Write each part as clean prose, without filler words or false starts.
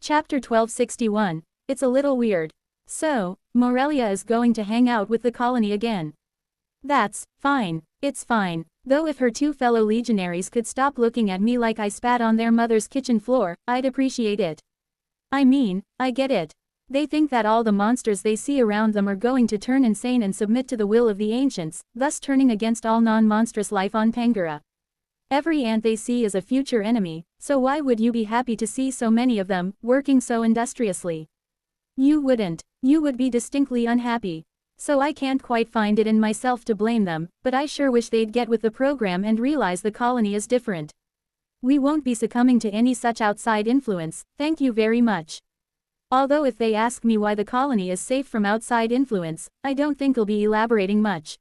Chapter 1261. It's a little weird. So, Morelia is going to hang out with the colony again. That's fine. It's fine. Though if her two fellow legionaries could stop looking at me like I spat on their mother's kitchen floor, I'd appreciate it. I mean, I get it. They think that all the monsters they see around them are going to turn insane and submit to the will of the ancients, thus turning against all non-monstrous life on Pangara. Every ant they see is a future enemy, so why would you be happy to see so many of them, working so industriously? You wouldn't. You would be distinctly unhappy. So I can't quite find it in myself to blame them, but I sure wish they'd get with the program and realize the colony is different. We won't be succumbing to any such outside influence, thank you very much. Although if they ask me why the colony is safe from outside influence, I don't think I'll be elaborating much.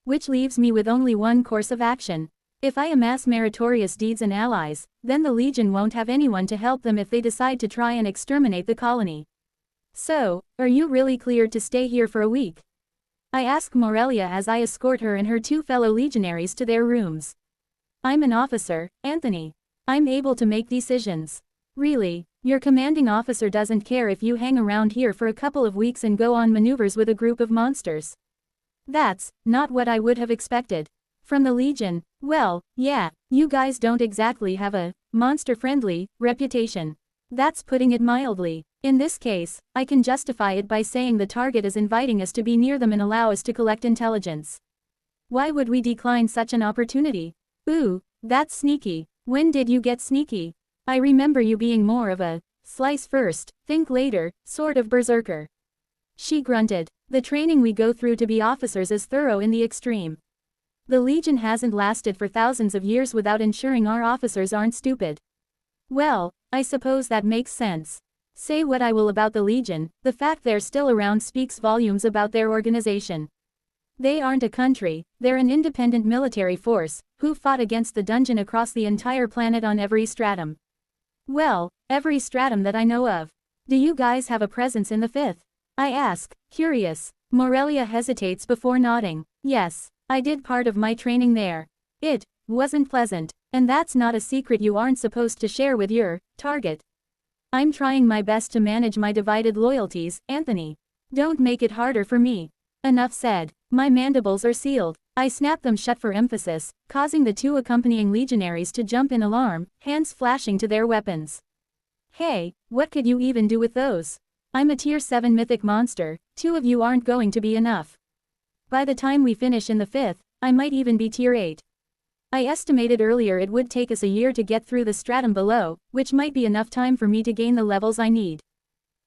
Which leaves me with only one course of action. If I amass meritorious deeds and allies, then the Legion won't have anyone to help them if they decide to try and exterminate the colony. So, are you really cleared to stay here for a week? I ask Morelia as I escort her and her two fellow legionaries to their rooms. I'm an officer, Anthony. I'm able to make decisions. Really, your commanding officer doesn't care if you hang around here for a couple of weeks and go on maneuvers with a group of monsters. That's not what I would have expected. From the Legion, well, yeah, you guys don't exactly have a monster-friendly reputation. That's putting it mildly. In this case, I can justify it by saying the target is inviting us to be near them and allow us to collect intelligence. Why would we decline such an opportunity? Ooh, that's sneaky. When did you get sneaky? I remember you being more of a slice first, think later, sort of berserker. She grunted. The training we go through to be officers is thorough in the extreme. The Legion hasn't lasted for thousands of years without ensuring our officers aren't stupid. Well, I suppose that makes sense. Say what I will about the Legion, the fact they're still around speaks volumes about their organization. They aren't a country, they're an independent military force, who fought against the dungeon across the entire planet on every stratum. Well, every stratum that I know of. Do you guys have a presence in the 5th? I ask, curious. Morelia hesitates before nodding. Yes, I did part of my training there. It wasn't pleasant, and that's not a secret you aren't supposed to share with your target. I'm trying my best to manage my divided loyalties, Anthony. Don't make it harder for me. Enough said. My mandibles are sealed. I snap them shut for emphasis, causing the two accompanying legionaries to jump in alarm, hands flashing to their weapons. Hey, what could you even do with those? I'm a tier 7 mythic monster, 2 of you aren't going to be enough. By the time we finish in the 5th, I might even be tier 8. I estimated earlier it would take us a year to get through the stratum below, which might be enough time for me to gain the levels I need.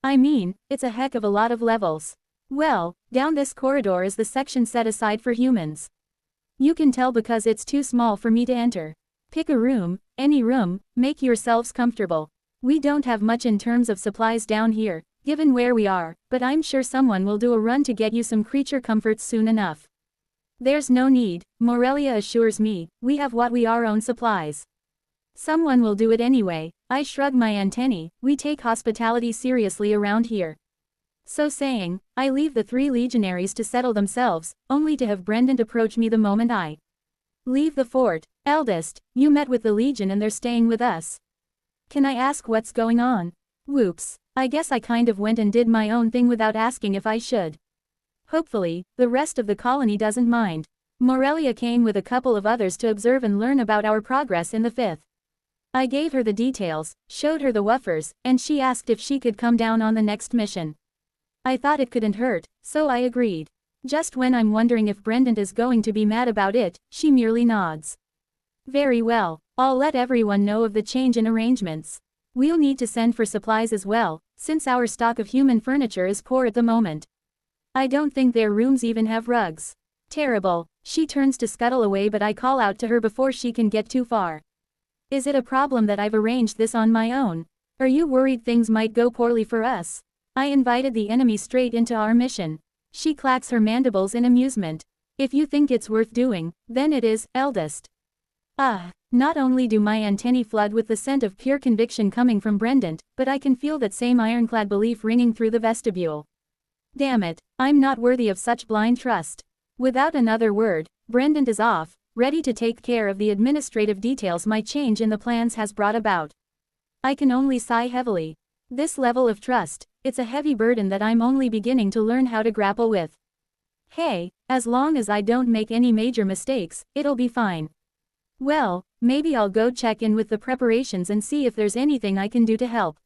I mean, it's a heck of a lot of levels. Well, down this corridor is the section set aside for humans. You can tell because it's too small for me to enter. Pick a room, any room, make yourselves comfortable. We don't have much in terms of supplies down here, given where we are, but I'm sure someone will do a run to get you some creature comforts soon enough. There's no need, Morelia assures me, we have what we our own supplies. Someone will do it anyway. I shrug my antennae, we take hospitality seriously around here. So saying, I leave the 3 legionaries to settle themselves, only to have Brendan approach me the moment I leave the fort. Eldest, you met with the Legion and they're staying with us. Can I ask what's going on? Whoops, I guess I kind of went and did my own thing without asking if I should. Hopefully, the rest of the colony doesn't mind. Morelia came with a couple of others to observe and learn about our progress in the 5th. I gave her the details, showed her the woofers, and she asked if she could come down on the next mission. I thought it couldn't hurt, so I agreed. Just when I'm wondering if Brendan is going to be mad about it, she merely nods. Very well, I'll let everyone know of the change in arrangements. We'll need to send for supplies as well, since our stock of human furniture is poor at the moment. I don't think their rooms even have rugs. Terrible. She turns to scuttle away but I call out to her before she can get too far. Is it a problem that I've arranged this on my own? Are you worried things might go poorly for us? I invited the enemy straight into our mission. She clacks her mandibles in amusement. If you think it's worth doing, then it is, eldest. Not only do my antennae flood with the scent of pure conviction coming from Brendan, but I can feel that same ironclad belief ringing through the vestibule. Damn it, I'm not worthy of such blind trust. Without another word, Brendan is off, ready to take care of the administrative details my change in the plans has brought about. I can only sigh heavily. This level of trust, it's a heavy burden that I'm only beginning to learn how to grapple with. Hey, as long as I don't make any major mistakes, it'll be fine. Well, maybe I'll go check in with the preparations and see if there's anything I can do to help.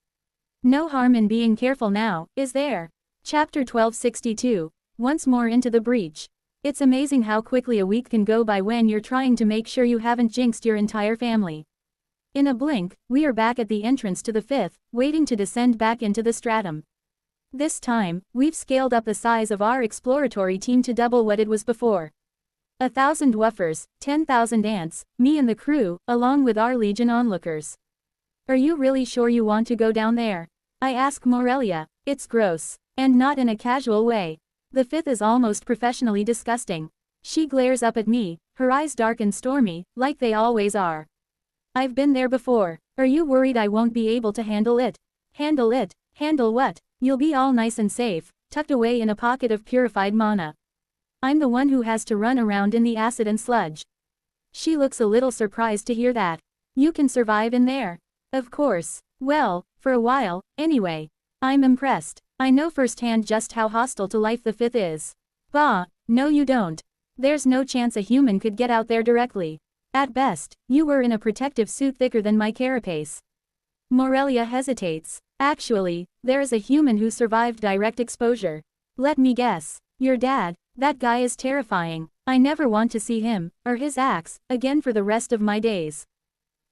No harm in being careful now, is there? Chapter 1262. Once more into the breach. It's amazing how quickly a week can go by when you're trying to make sure you haven't jinxed your entire family. In a blink, we are back at the entrance to the fifth, waiting to descend back into the stratum. This time, we've scaled up the size of our exploratory team to double what it was before. 1,000 woofers, 10,000 ants, me and the crew, along with our legion onlookers. Are you really sure you want to go down there? I ask Morelia. It's gross. And not in a casual way. The fifth is almost professionally disgusting. She glares up at me, her eyes dark and stormy, like they always are. I've been there before. Are you worried I won't be able to handle it? Handle it? Handle what? You'll be all nice and safe, tucked away in a pocket of purified mana. I'm the one who has to run around in the acid and sludge. She looks a little surprised to hear that. You can survive in there. Of course. Well, for a while, anyway. I'm impressed. I know firsthand just how hostile to life the fifth is. Bah, no you don't. There's no chance a human could get out there directly. At best, you were in a protective suit thicker than my carapace. Morelia hesitates. Actually, there is a human who survived direct exposure. Let me guess. Your dad. That guy is terrifying. I never want to see him, or his axe, again for the rest of my days.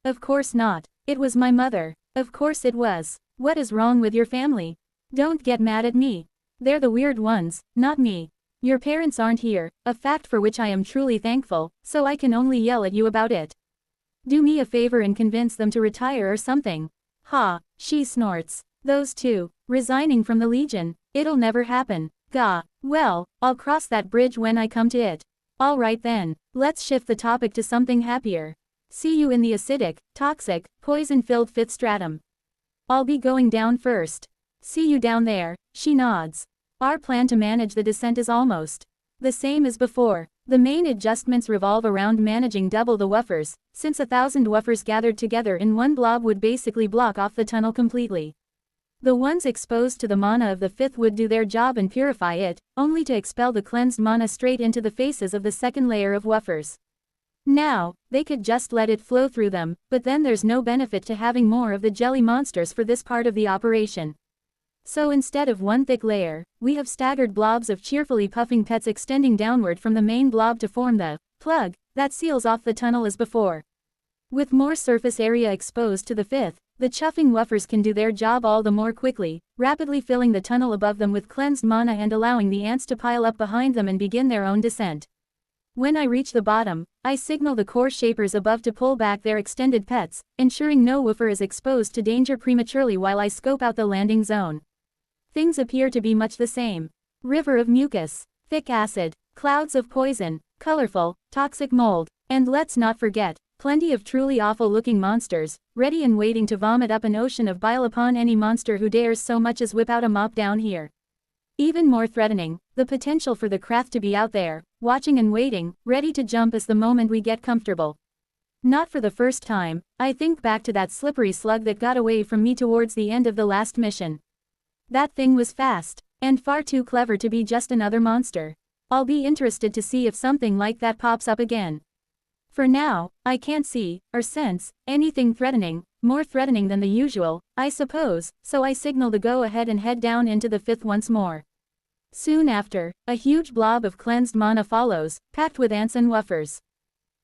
Of course not. It was my mother. Of course it was. What is wrong with your family? Don't get mad at me. They're the weird ones, not me. Your parents aren't here, a fact for which I am truly thankful, so I can only yell at you about it. Do me a favor and convince them to retire or something. Ha, she snorts. Those two, resigning from the Legion, it'll never happen. Gah, well, I'll cross that bridge when I come to it. Alright then, let's shift the topic to something happier. See you in the acidic, toxic, poison-filled fifth stratum. I'll be going down first. See you down there, she nods. Our plan to manage the descent is almost the same as before. The main adjustments revolve around managing double the woofers, since 1,000 woofers gathered together in one blob would basically block off the tunnel completely. The ones exposed to the mana of the fifth would do their job and purify it, only to expel the cleansed mana straight into the faces of the second layer of woofers. Now, they could just let it flow through them, but then there's no benefit to having more of the jelly monsters for this part of the operation. So instead of one thick layer, we have staggered blobs of cheerfully puffing pets extending downward from the main blob to form the plug that seals off the tunnel as before. With more surface area exposed to the fifth, the chuffing woofers can do their job all the more quickly, rapidly filling the tunnel above them with cleansed mana and allowing the ants to pile up behind them and begin their own descent. When I reach the bottom, I signal the core shapers above to pull back their extended pets, ensuring no woofer is exposed to danger prematurely while I scope out the landing zone. Things appear to be much the same. River of mucus, thick acid, clouds of poison, colorful, toxic mold, and let's not forget, plenty of truly awful-looking monsters, ready and waiting to vomit up an ocean of bile upon any monster who dares so much as whip out a mop down here. Even more threatening, the potential for the Krath to be out there, watching and waiting, ready to jump as the moment we get comfortable. Not for the first time, I think back to that slippery slug that got away from me towards the end of the last mission. That thing was fast, and far too clever to be just another monster. I'll be interested to see if something like that pops up again. For now, I can't see, or sense, anything threatening, more threatening than the usual, I suppose, so I signal the go-ahead and head down into the fifth once more. Soon after, a huge blob of cleansed mana follows, packed with ants and woofers.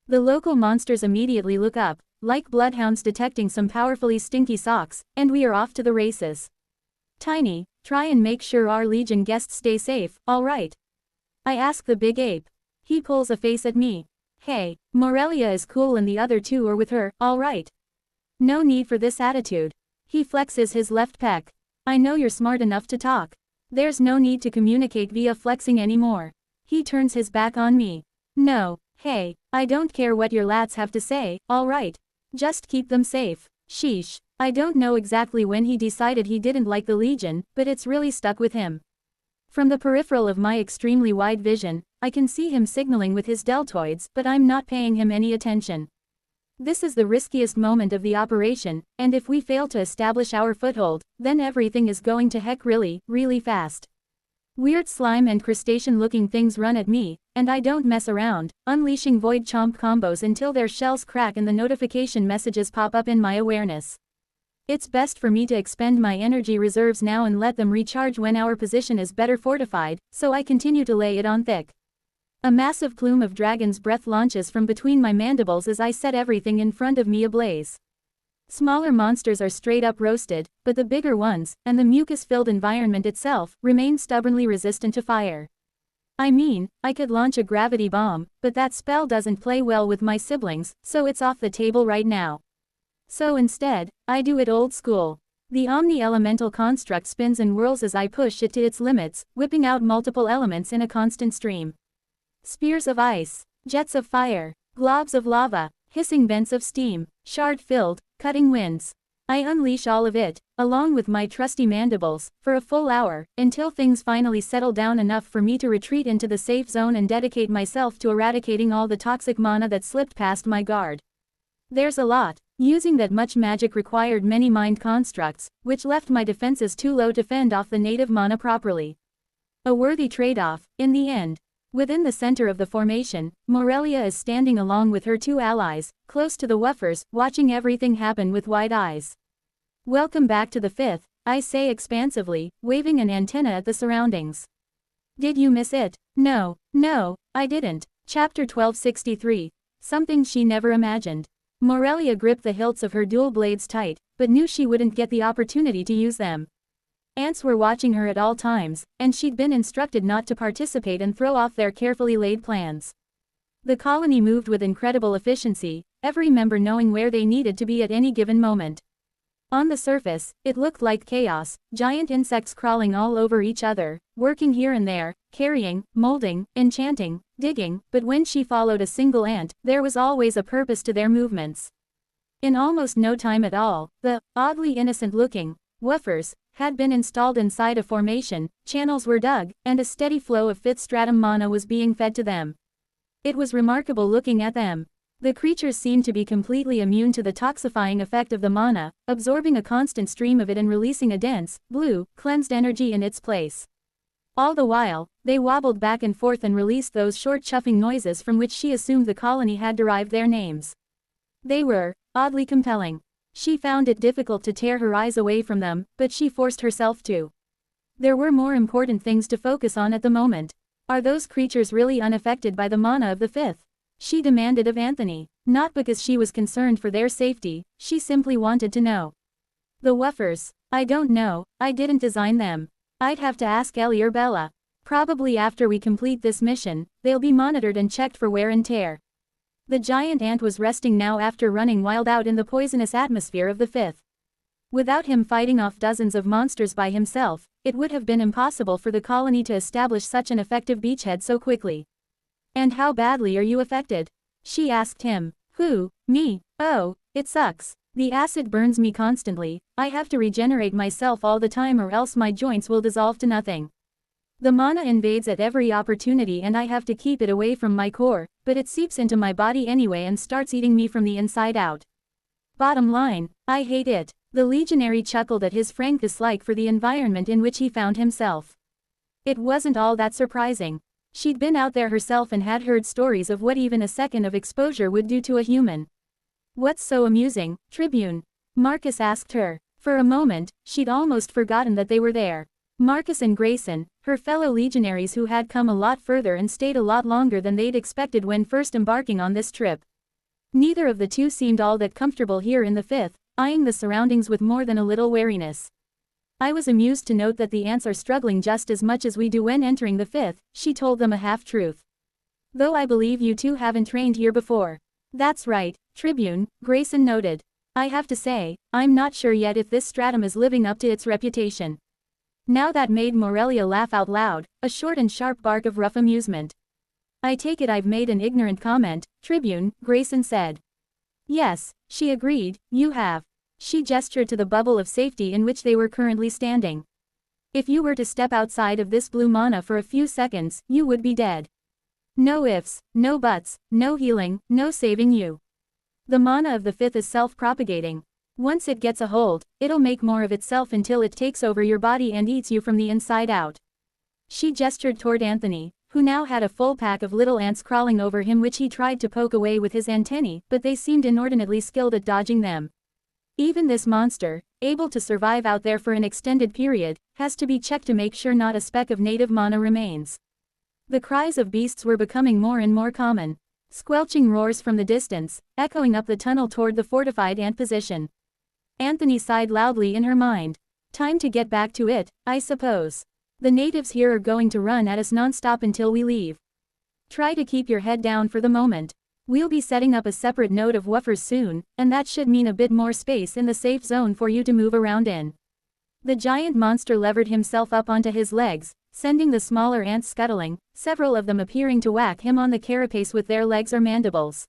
The local monsters immediately look up, like bloodhounds detecting some powerfully stinky socks, and we are off to the races. Tiny, try and make sure our Legion guests stay safe, alright? I ask the big ape. He pulls a face at me. Hey, Morelia is cool and the other two are with her, alright? No need for this attitude. He flexes his left pec. I know you're smart enough to talk. There's no need to communicate via flexing anymore. He turns his back on me. No, hey, I don't care what your lats have to say, alright? Just keep them safe. Sheesh. I don't know exactly when he decided he didn't like the Legion, but it's really stuck with him. From the peripheral of my extremely wide vision, I can see him signaling with his deltoids, but I'm not paying him any attention. This is the riskiest moment of the operation, and if we fail to establish our foothold, then everything is going to heck really, really fast. Weird slime and crustacean-looking things run at me, and I don't mess around, unleashing void chomp combos until their shells crack and the notification messages pop up in my awareness. It's best for me to expend my energy reserves now and let them recharge when our position is better fortified, so I continue to lay it on thick. A massive plume of dragon's breath launches from between my mandibles as I set everything in front of me ablaze. Smaller monsters are straight up roasted, but the bigger ones, and the mucus-filled environment itself, remain stubbornly resistant to fire. I mean, I could launch a gravity bomb, but that spell doesn't play well with my siblings, so it's off the table right now. So instead, I do it old school. The omni-elemental construct spins and whirls as I push it to its limits, whipping out multiple elements in a constant stream. Spears of ice, jets of fire, globs of lava, hissing vents of steam, shard-filled, cutting winds. I unleash all of it, along with my trusty mandibles, for a full hour, until things finally settle down enough for me to retreat into the safe zone and dedicate myself to eradicating all the toxic mana that slipped past my guard. There's a lot. Using that much magic required many mind constructs, which left my defenses too low to fend off the native mana properly. A worthy trade-off, in the end. Within the center of the formation, Morelia is standing along with her two allies, close to the woofers, watching everything happen with wide eyes. Welcome back to the 5th, I say expansively, waving an antenna at the surroundings. Did you miss it? No, I didn't. Chapter 1263. Something she never imagined. Morelia gripped the hilts of her dual blades tight, but knew she wouldn't get the opportunity to use them. Ants were watching her at all times, and she'd been instructed not to participate and throw off their carefully laid plans. The colony moved with incredible efficiency, every member knowing where they needed to be at any given moment. On the surface, it looked like chaos, giant insects crawling all over each other, working here and there, carrying, molding, enchanting, digging, but when she followed a single ant, there was always a purpose to their movements. In almost no time at all, the, oddly innocent-looking, woofers, had been installed inside a formation, channels were dug, and a steady flow of 5th stratum mana was being fed to them. It was remarkable looking at them. The creatures seemed to be completely immune to the toxifying effect of the mana, absorbing a constant stream of it and releasing a dense, blue, cleansed energy in its place. All the while, they wobbled back and forth and released those short chuffing noises from which she assumed the colony had derived their names. They were, oddly compelling. She found it difficult to tear her eyes away from them, but she forced herself to. There were more important things to focus on at the moment. Are those creatures really unaffected by the mana of the 5th? She demanded of Anthony, not because she was concerned for their safety, she simply wanted to know. The woofers. I don't know, I didn't design them. I'd have to ask Ellie or Bella. Probably after we complete this mission, they'll be monitored and checked for wear and tear. The giant ant was resting now after running wild out in the poisonous atmosphere of the 5th. Without him fighting off dozens of monsters by himself, it would have been impossible for the colony to establish such an effective beachhead so quickly. And how badly are you affected? She asked him. Who? Me? Oh, it sucks. The acid burns me constantly, I have to regenerate myself all the time or else my joints will dissolve to nothing. The mana invades at every opportunity and I have to keep it away from my core, but it seeps into my body anyway and starts eating me from the inside out. Bottom line, I hate it. The legionary chuckled at his frank dislike for the environment in which he found himself. It wasn't all that surprising. She'd been out there herself and had heard stories of what even a second of exposure would do to a human. What's so amusing, Tribune? Marcus asked her. For a moment, she'd almost forgotten that they were there. Marcus and Grayson, her fellow legionaries who had come a lot further and stayed a lot longer than they'd expected when first embarking on this trip. Neither of the two seemed all that comfortable here in the 5th, eyeing the surroundings with more than a little wariness. I was amused to note that the ants are struggling just as much as we do when entering the 5th, she told them a half-truth. Though I believe you two haven't trained here before. That's right, Tribune, Grayson noted. I have to say, I'm not sure yet if this stratum is living up to its reputation. Now that made Morelia laugh out loud, a short and sharp bark of rough amusement. I take it I've made an ignorant comment, Tribune, Grayson said. Yes, she agreed, you have. She gestured to the bubble of safety in which they were currently standing. If you were to step outside of this blue mana for a few seconds, you would be dead. No ifs, no buts, no healing, no saving you. The mana of the fifth is self-propagating. Once it gets a hold, it'll make more of itself until it takes over your body and eats you from the inside out. She gestured toward Anthony, who now had a full pack of little ants crawling over him which he tried to poke away with his antennae, but they seemed inordinately skilled at dodging them. Even this monster, able to survive out there for an extended period, has to be checked to make sure not a speck of native mana remains. The cries of beasts were becoming more and more common. Squelching roars from the distance, echoing up the tunnel toward the fortified ant position. Anthony sighed loudly in her mind. Time to get back to it, I suppose. The natives here are going to run at us non-stop until we leave. Try to keep your head down for the moment. We'll be setting up a separate node of woofers soon, and that should mean a bit more space in the safe zone for you to move around in. The giant monster levered himself up onto his legs, sending the smaller ants scuttling, several of them appearing to whack him on the carapace with their legs or mandibles.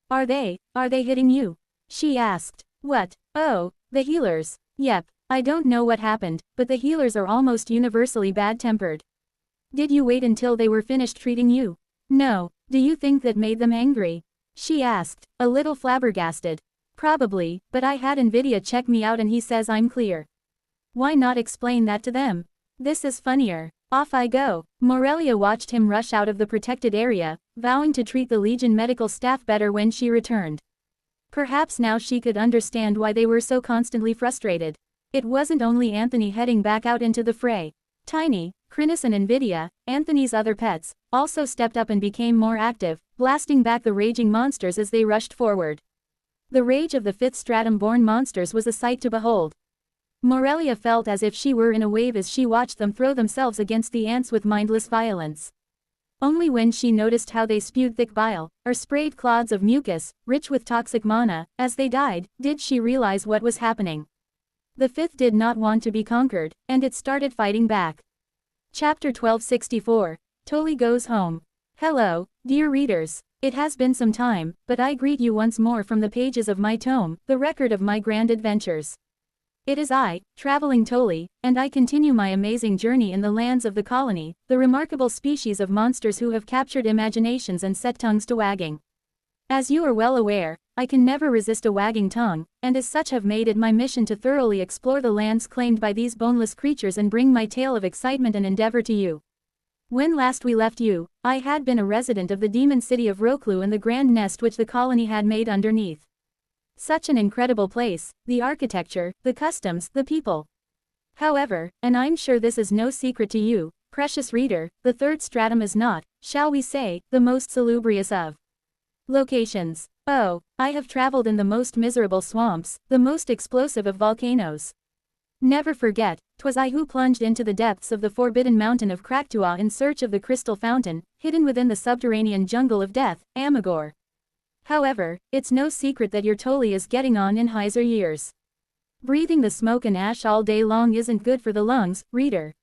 Are they hitting you? She asked. What? Oh, the healers. Yep. I don't know what happened, but the healers are almost universally bad-tempered. Did you wait until they were finished treating you? No. Do you think that made them angry? She asked, a little flabbergasted. Probably, but I had Nvidia check me out and he says I'm clear. Why not explain that to them? This is funnier. Off I go. Morelia watched him rush out of the protected area, vowing to treat the Legion medical staff better when she returned. Perhaps now she could understand why they were so constantly frustrated. It wasn't only Anthony heading back out into the fray. Tiny, Chrysalis and Nvidia, Anthony's other pets, also stepped up and became more active, blasting back the raging monsters as they rushed forward. The rage of the 5th stratum-born monsters was a sight to behold. Morelia felt as if she were in a wave as she watched them throw themselves against the ants with mindless violence. Only when she noticed how they spewed thick bile, or sprayed clods of mucus, rich with toxic mana, as they died, did she realize what was happening. The 5th did not want to be conquered, and it started fighting back. Chapter 1264. Tolly Goes Home. Hello, dear readers. It has been some time, but I greet you once more from the pages of my tome, The Record of My Grand Adventures. It is I, Traveling Tolly, and I continue my amazing journey in the lands of the colony, the remarkable species of monsters who have captured imaginations and set tongues to wagging. As you are well aware, I can never resist a wagging tongue, and as such have made it my mission to thoroughly explore the lands claimed by these boneless creatures and bring my tale of excitement and endeavor to you. When last we left you, I had been a resident of the demon city of Roklu and the grand nest which the colony had made underneath. Such an incredible place, the architecture, the customs, the people. However, and I'm sure this is no secret to you, precious reader, the 3rd stratum is not, shall we say, the most salubrious of locations. Oh, I have traveled in the most miserable swamps, the most explosive of volcanoes. Never forget, 'twas I who plunged into the depths of the forbidden mountain of Kraktua in search of the crystal fountain, hidden within the subterranean jungle of death, Amagor. However, it's no secret that your Tolly is getting on in highser years. Breathing the smoke and ash all day long isn't good for the lungs, reader.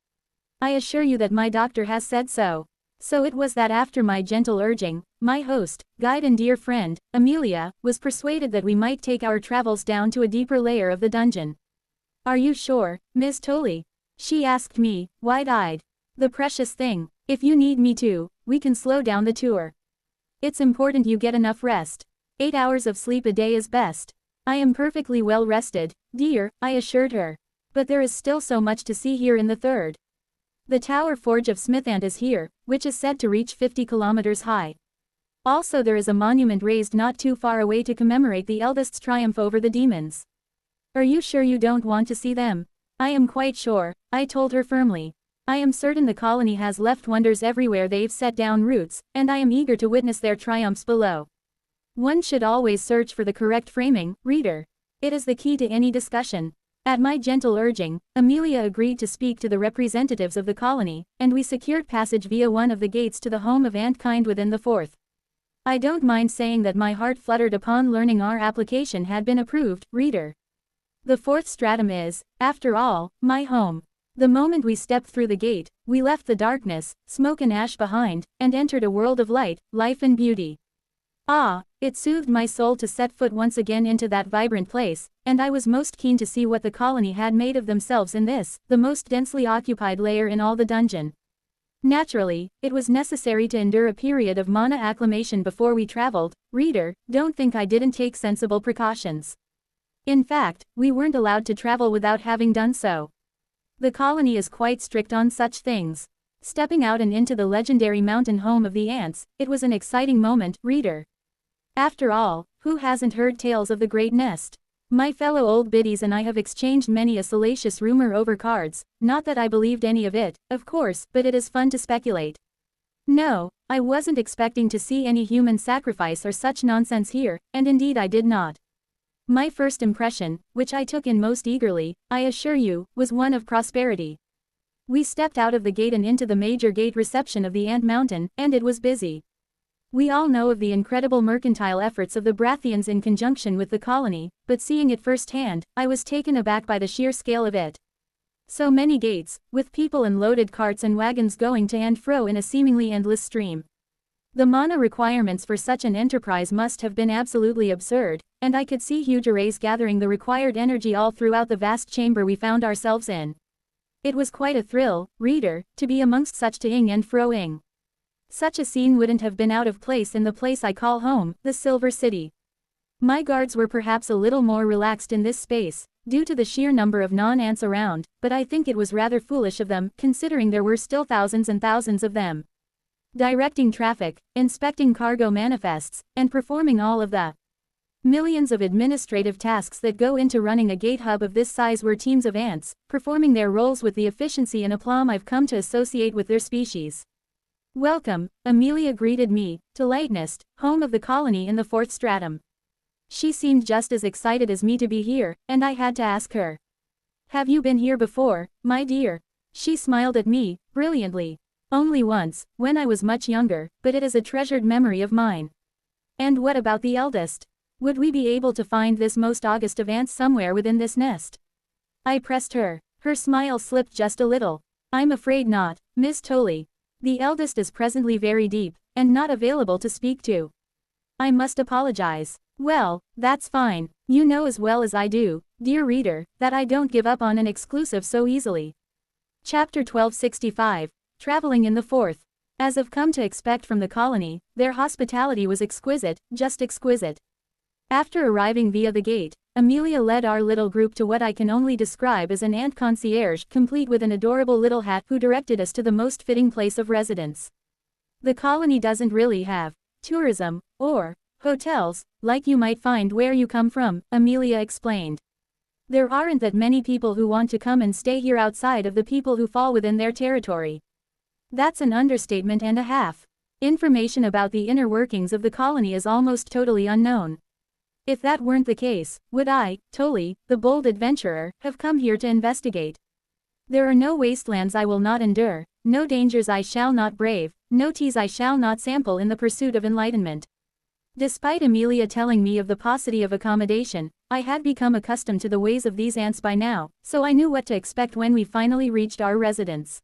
I assure you that my doctor has said so. So it was that after my gentle urging, my host, guide and dear friend, Amelia, was persuaded that we might take our travels down to a deeper layer of the dungeon. Are you sure, Miss Tolly? She asked me, wide-eyed. The precious thing. If you need me to, we can slow down the tour. It's important you get enough rest. 8 hours of sleep a day is best. I am perfectly well rested, dear, I assured her. But there is still so much to see here in the 3rd. The Tower Forge of Smithant is here, which is said to reach 50 kilometers high. Also there is a monument raised not too far away to commemorate the eldest's triumph over the demons. Are you sure you don't want to see them? I am quite sure, I told her firmly. I am certain the colony has left wonders everywhere they've set down roots, and I am eager to witness their triumphs below. One should always search for the correct framing, reader. It is the key to any discussion. At my gentle urging, Amelia agreed to speak to the representatives of the colony, and we secured passage via one of the gates to the home of Antkind within the 4th. I don't mind saying that my heart fluttered upon learning our application had been approved, reader. The 4th stratum is, after all, my home. The moment we stepped through the gate, we left the darkness, smoke and ash behind, and entered a world of light, life and beauty. Ah, it soothed my soul to set foot once again into that vibrant place, and I was most keen to see what the colony had made of themselves in this, the most densely occupied layer in all the dungeon. Naturally, it was necessary to endure a period of mana acclimation before we traveled. Reader, don't think I didn't take sensible precautions. In fact, we weren't allowed to travel without having done so. The colony is quite strict on such things. Stepping out and into the legendary mountain home of the ants, it was an exciting moment, reader. After all, who hasn't heard tales of the Great Nest? My fellow old biddies and I have exchanged many a salacious rumor over cards, not that I believed any of it, of course, but it is fun to speculate. No, I wasn't expecting to see any human sacrifice or such nonsense here, and indeed I did not. My first impression, which I took in most eagerly, I assure you, was one of prosperity. We stepped out of the gate and into the major gate reception of the Ant Mountain, and it was busy. We all know of the incredible mercantile efforts of the Brathians in conjunction with the colony, but seeing it firsthand, I was taken aback by the sheer scale of it. So many gates, with people and loaded carts and wagons going to and fro in a seemingly endless stream. The mana requirements for such an enterprise must have been absolutely absurd, and I could see huge arrays gathering the required energy all throughout the vast chamber we found ourselves in. It was quite a thrill, reader, to be amongst such to-ing and fro-ing. Such a scene wouldn't have been out of place in the place I call home, the Silver City. My guards were perhaps a little more relaxed in this space, due to the sheer number of non-ants around, but I think it was rather foolish of them, considering there were still thousands and thousands of them. Directing traffic, inspecting cargo manifests, and performing all of the millions of administrative tasks that go into running a gate hub of this size were teams of ants, performing their roles with the efficiency and aplomb I've come to associate with their species. Welcome, Amelia greeted me, to Lightnest, home of the colony in the 4th stratum. She seemed just as excited as me to be here, and I had to ask her. Have you been here before, my dear? She smiled at me, brilliantly. Only once, when I was much younger, but it is a treasured memory of mine. And what about the eldest? Would we be able to find this most august of ants somewhere within this nest? I pressed her. Her smile slipped just a little. I'm afraid not, Miss Tolley. The eldest is presently very deep, and not available to speak to. I must apologize. Well, that's fine. You know as well as I do, dear reader, that I don't give up on an exclusive so easily. Chapter 1265. Traveling in the 4th. As I've come to expect from the colony, their hospitality was exquisite, just exquisite. After arriving via the gate, Amelia led our little group to what I can only describe as an ant concierge, complete with an adorable little hat, who directed us to the most fitting place of residence. The colony doesn't really have tourism, or hotels, like you might find where you come from, Amelia explained. There aren't that many people who want to come and stay here outside of the people who fall within their territory. That's an understatement and a half. Information about the inner workings of the colony is almost totally unknown. If that weren't the case, would I, Tolley, the bold adventurer, have come here to investigate? There are no wastelands I will not endure, no dangers I shall not brave, no teas I shall not sample in the pursuit of enlightenment. Despite Amelia telling me of the paucity of accommodation, I had become accustomed to the ways of these ants by now, so I knew what to expect when we finally reached our residence.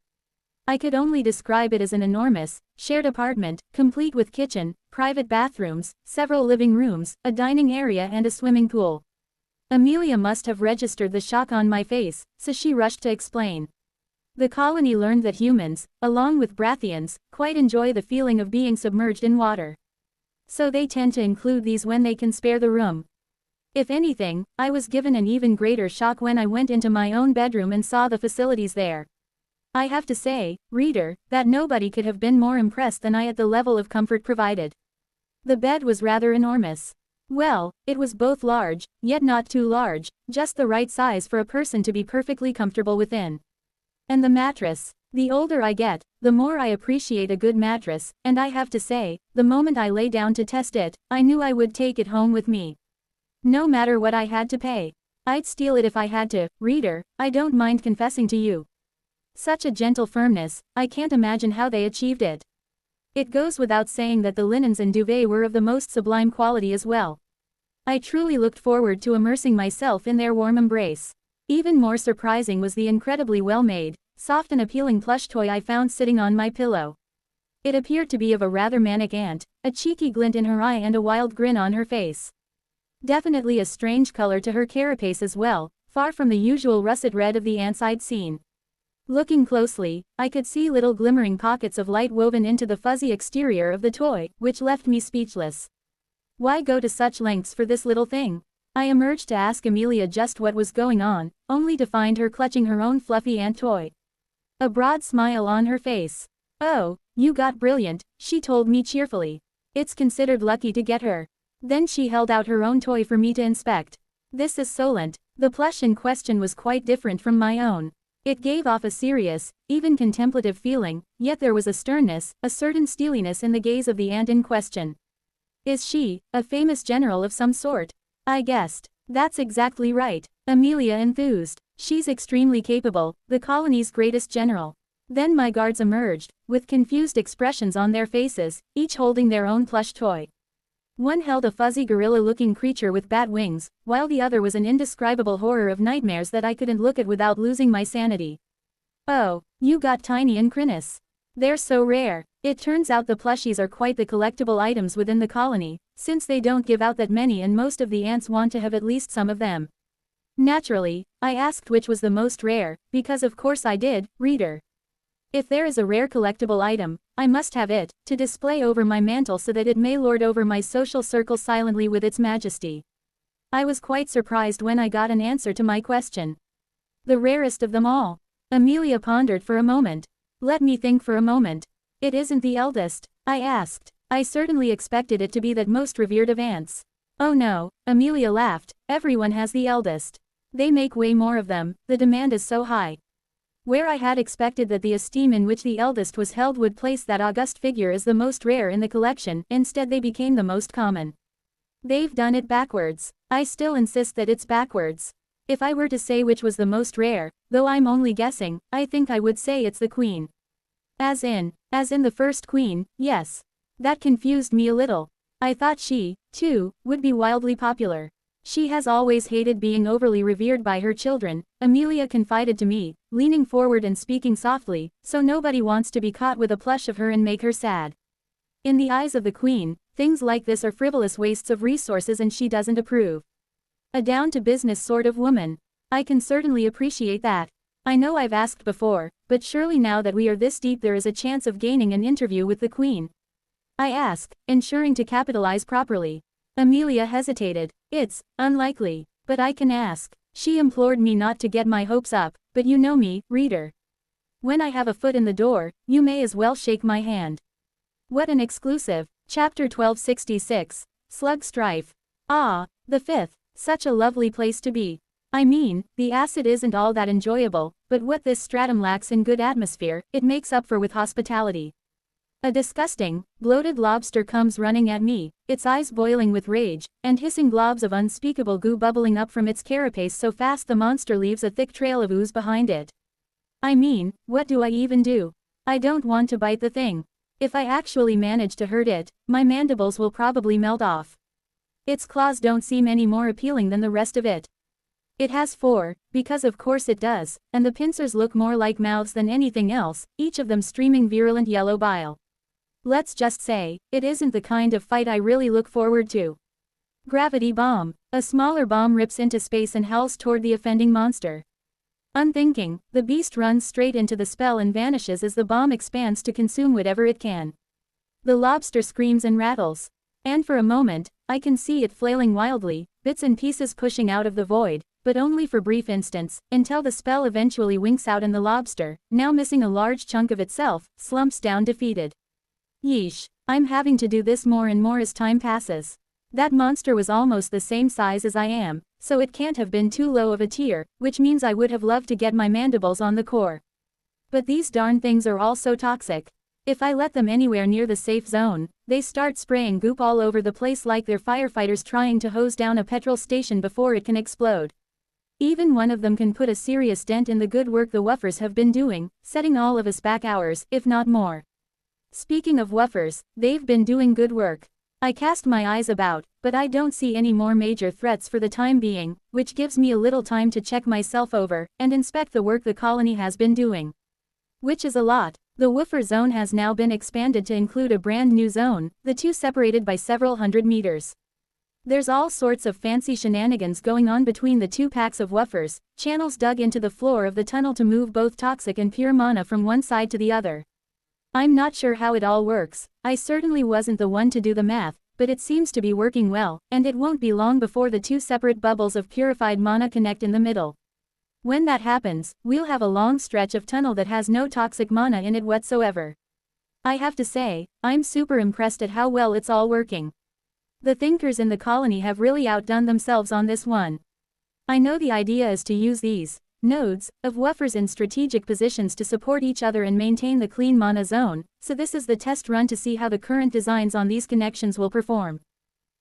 I could only describe it as an enormous, shared apartment, complete with kitchen, private bathrooms, several living rooms, a dining area and a swimming pool. Amelia must have registered the shock on my face, so she rushed to explain. The colony learned that humans, along with Brathians, quite enjoy the feeling of being submerged in water. So they tend to include these when they can spare the room. If anything, I was given an even greater shock when I went into my own bedroom and saw the facilities there. I have to say, reader, that nobody could have been more impressed than I at the level of comfort provided. The bed was rather enormous. Well, it was both large, yet not too large, just the right size for a person to be perfectly comfortable within. And the mattress. The older I get, the more I appreciate a good mattress, and I have to say, the moment I lay down to test it, I knew I would take it home with me. No matter what I had to pay. I'd steal it if I had to, reader, I don't mind confessing to you. Such a gentle firmness, I can't imagine how they achieved it. It goes without saying that the linens and duvet were of the most sublime quality as well. I truly looked forward to immersing myself in their warm embrace. Even more surprising was the incredibly well-made, soft and appealing plush toy I found sitting on my pillow. It appeared to be of a rather manic ant, a cheeky glint in her eye and a wild grin on her face. Definitely a strange color to her carapace as well, far from the usual russet red of the ants I'd seen. Looking closely, I could see little glimmering pockets of light woven into the fuzzy exterior of the toy, which left me speechless. Why go to such lengths for this little thing? I emerged to ask Amelia just what was going on, only to find her clutching her own fluffy ant toy. A broad smile on her face. "Oh, you got brilliant," she told me cheerfully. "It's considered lucky to get her." Then she held out her own toy for me to inspect. This is Solent. The plush in question was quite different from my own. It gave off a serious, even contemplative feeling, yet there was a sternness, a certain steeliness in the gaze of the ant in question. "Is she a famous general of some sort?" I guessed. "That's exactly right," Amelia enthused. "She's extremely capable, the colony's greatest general." Then my guards emerged, with confused expressions on their faces, each holding their own plush toy. One held a fuzzy gorilla-looking creature with bat wings, while the other was an indescribable horror of nightmares that I couldn't look at without losing my sanity. "Oh, you got Tiny and Chrysalis. They're so rare." It turns out the plushies are quite the collectible items within the colony, since they don't give out that many and most of the ants want to have at least some of them. Naturally, I asked which was the most rare, because of course I did, reader. If there is a rare collectible item, I must have it, to display over my mantle so that it may lord over my social circle silently with its majesty. I was quite surprised when I got an answer to my question. "The rarest of them all." Amelia pondered for a moment. "Let me think for a moment. It isn't the eldest?" I asked. "I certainly expected it to be that most revered of ants." "Oh no," Amelia laughed, "everyone has the eldest. They make way more of them, the demand is so high." Where I had expected that the esteem in which the eldest was held would place that august figure as the most rare in the collection, instead they became the most common. They've done it backwards. I still insist that it's backwards. If I were to say which was the most rare, though I'm only guessing, I think I would say it's the queen. As in the first queen, yes. That confused me a little. I thought she, too, would be wildly popular. "She has always hated being overly revered by her children," Amelia confided to me, leaning forward and speaking softly, "so nobody wants to be caught with a plush of her and make her sad. In the eyes of the queen, things like this are frivolous wastes of resources and she doesn't approve. A down-to-business sort of woman. I can certainly appreciate that. I know I've asked before, but surely now that we are this deep there is a chance of gaining an interview with the queen?" I asked, ensuring to capitalize properly. Amelia hesitated. "It's unlikely, but I can ask." She implored me not to get my hopes up, but you know me, reader. When I have a foot in the door, you may as well shake my hand. What an exclusive. Chapter 1266. Slug Strife. Ah, the fifth. Such a lovely place to be. I mean, the acid isn't all that enjoyable, but what this stratum lacks in good atmosphere, it makes up for with hospitality. A disgusting, bloated lobster comes running at me, its eyes boiling with rage, and hissing globs of unspeakable goo bubbling up from its carapace so fast the monster leaves a thick trail of ooze behind it. I mean, what do I even do? I don't want to bite the thing. If I actually manage to hurt it, my mandibles will probably melt off. Its claws don't seem any more appealing than the rest of it. It has 4, because of course it does, and the pincers look more like mouths than anything else, each of them streaming virulent yellow bile. Let's just say, it isn't the kind of fight I really look forward to. Gravity bomb. A smaller bomb rips into space and howls toward the offending monster. Unthinking, the beast runs straight into the spell and vanishes as the bomb expands to consume whatever it can. The lobster screams and rattles. And for a moment, I can see it flailing wildly, bits and pieces pushing out of the void, but only for brief instants, until the spell eventually winks out and the lobster, now missing a large chunk of itself, slumps down defeated. Yeesh, I'm having to do this more and more as time passes. That monster was almost the same size as I am, so it can't have been too low of a tier, which means I would have loved to get my mandibles on the core. But these darn things are all so toxic. If I let them anywhere near the safe zone, they start spraying goop all over the place like they're firefighters trying to hose down a petrol station before it can explode. Even one of them can put a serious dent in the good work the woofers have been doing, setting all of us back hours, if not more. Speaking of woofers, they've been doing good work. I cast my eyes about, but I don't see any more major threats for the time being, which gives me a little time to check myself over, and inspect the work the colony has been doing. Which is a lot. The woofer zone has now been expanded to include a brand new zone, the two separated by several hundred meters. There's all sorts of fancy shenanigans going on between the two packs of woofers, channels dug into the floor of the tunnel to move both toxic and pure mana from one side to the other. I'm not sure how it all works, I certainly wasn't the one to do the math, but it seems to be working well, and it won't be long before the two separate bubbles of purified mana connect in the middle. When that happens, we'll have a long stretch of tunnel that has no toxic mana in it whatsoever. I have to say, I'm super impressed at how well it's all working. The thinkers in the colony have really outdone themselves on this one. I know the idea is to use these nodes of woofers in strategic positions to support each other and maintain the clean mana zone, so this is the test run to see how the current designs on these connections will perform.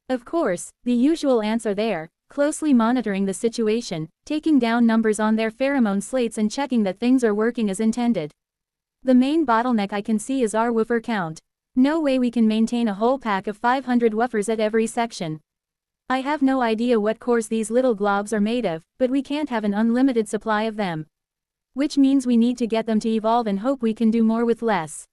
Of course, the usual ants are there, closely monitoring the situation, taking down numbers on their pheromone slates and checking that things are working as intended. The main bottleneck I can see is our woofer count. No way we can maintain a whole pack of 500 woofers at every section. I have no idea what cores these little globs are made of, but we can't have an unlimited supply of them. Which means we need to get them to evolve and hope we can do more with less.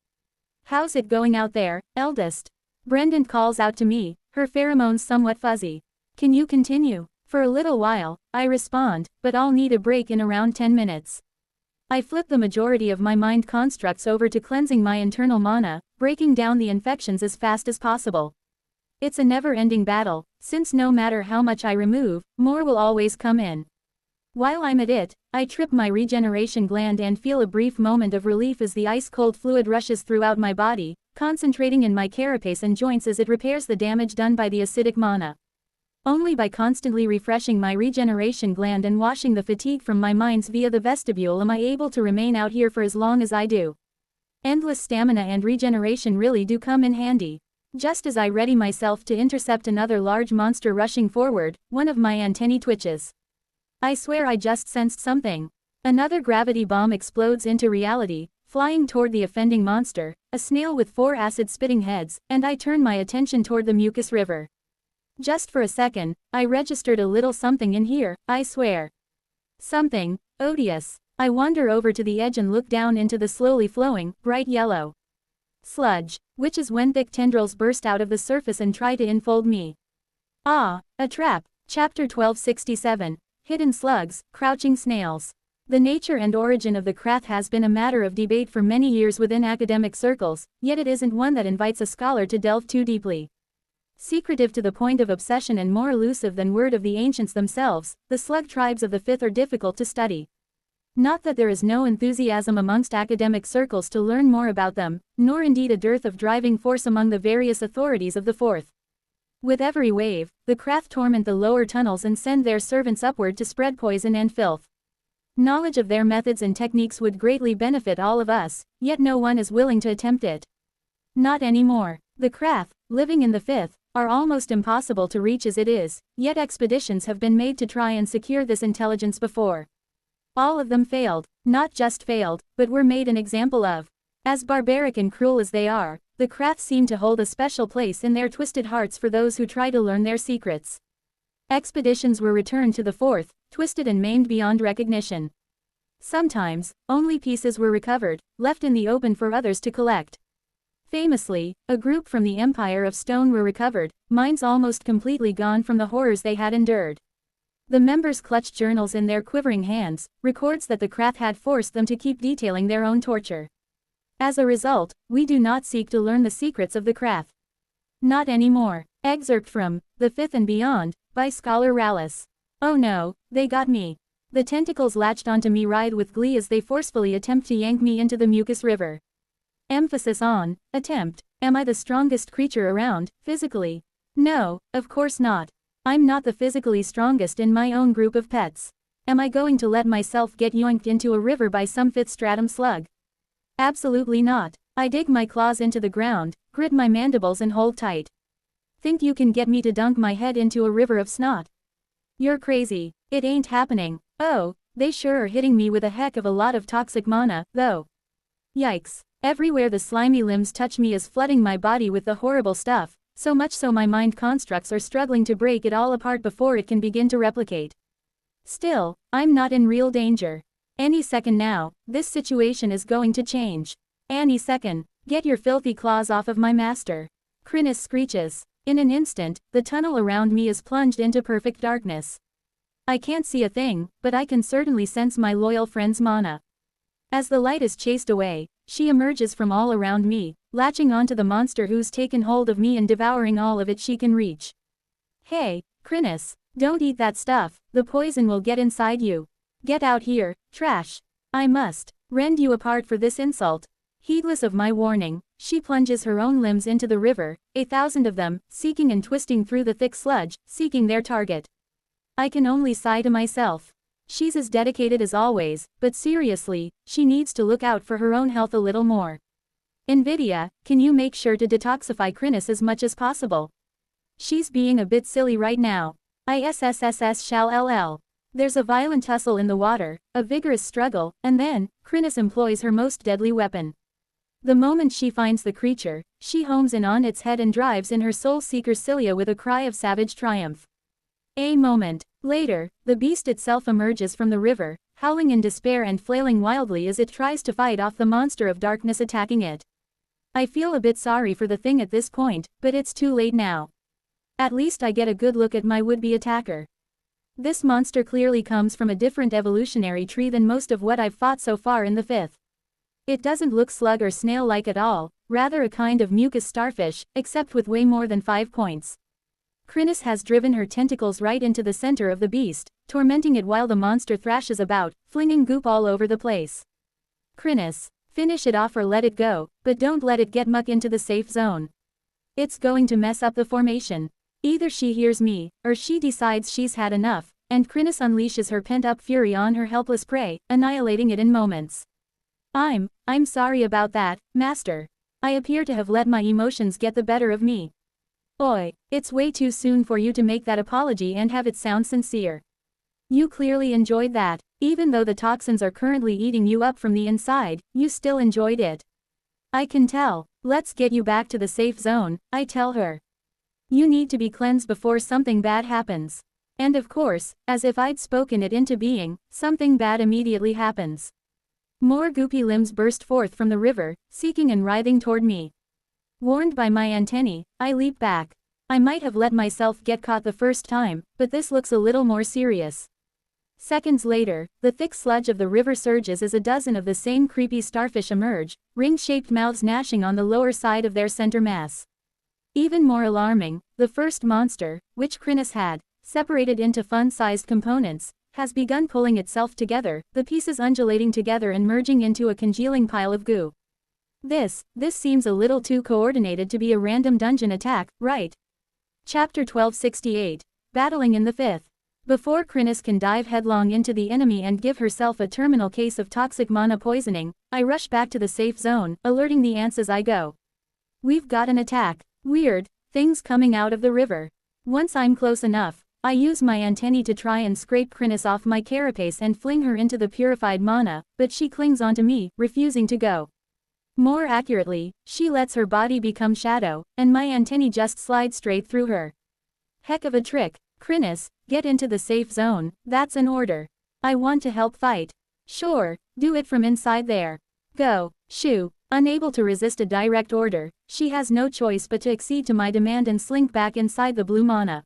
How's it going out there, eldest? Brendan calls out to me, her pheromones somewhat fuzzy. Can you continue? For a little while, I respond, but I'll need a break in around 10 minutes. I flip the majority of my mind constructs over to cleansing my internal mana, breaking down the infections as fast as possible. It's a never-ending battle, since no matter how much I remove, more will always come in. While I'm at it, I trip my regeneration gland and feel a brief moment of relief as the ice-cold fluid rushes throughout my body, concentrating in my carapace and joints as it repairs the damage done by the acidic mana. Only by constantly refreshing my regeneration gland and washing the fatigue from my minds via the vestibule am I able to remain out here for as long as I do. Endless stamina and regeneration really do come in handy. Just as I ready myself to intercept another large monster rushing forward, one of my antennae twitches. I swear I just sensed something. Another gravity bomb explodes into reality, flying toward the offending monster, a snail with 4 acid-spitting heads, and I turn my attention toward the mucus river. Just for a second, I registered a little something in here, I swear. Something odious. I wander over to the edge and look down into the slowly flowing, bright yellow sludge, which is when thick tendrils burst out of the surface and try to enfold me. Ah, a trap. Chapter 1267. Hidden slugs, crouching snails. The nature and origin of the krath has been a matter of debate for many years within academic circles, yet it isn't one that invites a scholar to delve too deeply. Secretive to the point of obsession and more elusive than word of the ancients themselves, the slug tribes of the Fifth are difficult to study. Not that there is no enthusiasm amongst academic circles to learn more about them, nor indeed a dearth of driving force among the various authorities of the Fourth. With every wave, the krath torment the lower tunnels and send their servants upward to spread poison and filth. Knowledge of their methods and techniques would greatly benefit all of us, yet no one is willing to attempt it. Not anymore. The krath, living in the Fifth, are almost impossible to reach as it is, yet expeditions have been made to try and secure this intelligence before. All of them failed, not just failed, but were made an example of. As barbaric and cruel as they are, the krath seem to hold a special place in their twisted hearts for those who try to learn their secrets. Expeditions were returned to the Fourth, twisted and maimed beyond recognition. Sometimes, only pieces were recovered, left in the open for others to collect. Famously, a group from the Empire of Stone were recovered, minds almost completely gone from the horrors they had endured. The members clutched journals in their quivering hands, records that the krath had forced them to keep detailing their own torture. As a result, we do not seek to learn the secrets of the krath. Not anymore. Excerpt from The Fifth and Beyond, by Scholar Rallis. Oh no, they got me. The tentacles latched onto me writhe with glee as they forcefully attempt to yank me into the mucus river. Emphasis on attempt. Am I the strongest creature around, physically? No, of course not. I'm not the physically strongest in my own group of pets. Am I going to let myself get yoinked into a river by some fifth stratum slug? Absolutely not. I dig my claws into the ground, grit my mandibles and hold tight. Think you can get me to dunk my head into a river of snot? You're crazy. It ain't happening. Oh, they sure are hitting me with a heck of a lot of toxic mana, though. Yikes. Everywhere the slimy limbs touch me is flooding my body with the horrible stuff, so much so my mind constructs are struggling to break it all apart before it can begin to replicate. Still, I'm not in real danger. Any second now, this situation is going to change. Any second. Get your filthy claws off of my master. Chrysalis screeches. In an instant, the tunnel around me is plunged into perfect darkness. I can't see a thing, but I can certainly sense my loyal friend's mana. As the light is chased away, she emerges from all around me, latching onto the monster who's taken hold of me and devouring all of it she can reach. Hey, Chrysalis, don't eat that stuff, the poison will get inside you. Get out here, trash. I must rend you apart for this insult. Heedless of my warning, she plunges her own limbs into the river, 1,000 of them, seeking and twisting through the thick sludge, seeking their target. I can only sigh to myself. She's as dedicated as always, but seriously, she needs to look out for her own health a little more. Nvidia, can you make sure to detoxify Chrysalis as much as possible? She's being a bit silly right now. ISSSS shall LL. There's a violent tussle in the water, a vigorous struggle, and then, Chrysalis employs her most deadly weapon. The moment she finds the creature, she homes in on its head and drives in her soul seeker cilia with a cry of savage triumph. A moment later, the beast itself emerges from the river, howling in despair and flailing wildly as it tries to fight off the monster of darkness attacking it. I feel a bit sorry for the thing at this point, but it's too late now. At least I get a good look at my would-be attacker. This monster clearly comes from a different evolutionary tree than most of what I've fought so far in the 5th. It doesn't look slug or snail-like at all, rather a kind of mucus starfish, except with way more than 5 points. Chrysalis has driven her tentacles right into the center of the beast, tormenting it while the monster thrashes about, flinging goop all over the place. Chrysalis, finish it off or let it go, but don't let it get muck into the safe zone. It's going to mess up the formation. Either she hears me, or she decides she's had enough, and Chrysalis unleashes her pent-up fury on her helpless prey, annihilating it in moments. I'm sorry about that, Master. I appear to have let my emotions get the better of me. Oi, it's way too soon for you to make that apology and have it sound sincere. You clearly enjoyed that. Even though the toxins are currently eating you up from the inside, you still enjoyed it. I can tell. Let's get you back to the safe zone, I tell her. You need to be cleansed before something bad happens. And of course, as if I'd spoken it into being, something bad immediately happens. More goopy limbs burst forth from the river, seeking and writhing toward me. Warned by my antennae, I leap back. I might have let myself get caught the first time, but this looks a little more serious. Seconds later, the thick sludge of the river surges as a dozen of the same creepy starfish emerge, ring-shaped mouths gnashing on the lower side of their center mass. Even more alarming, the first monster, which Chrysalis had separated into fun-sized components, has begun pulling itself together, the pieces undulating together and merging into a congealing pile of goo. This seems a little too coordinated to be a random dungeon attack, right? Chapter 1268. Battling in the 5th. Before Chrysalis can dive headlong into the enemy and give herself a terminal case of toxic mana poisoning, I rush back to the safe zone, alerting the ants as I go. We've got an attack. Weird things coming out of the river. Once I'm close enough, I use my antennae to try and scrape Chrysalis off my carapace and fling her into the purified mana, but she clings onto me, refusing to go. More accurately, she lets her body become shadow, and my antennae just slide straight through her. Heck of a trick. Chrysalis, get into the safe zone, that's an order. I want to help fight. Sure, do it from inside there. Go. Shoo. Unable to resist a direct order, she has no choice but to accede to my demand and slink back inside the blue mana.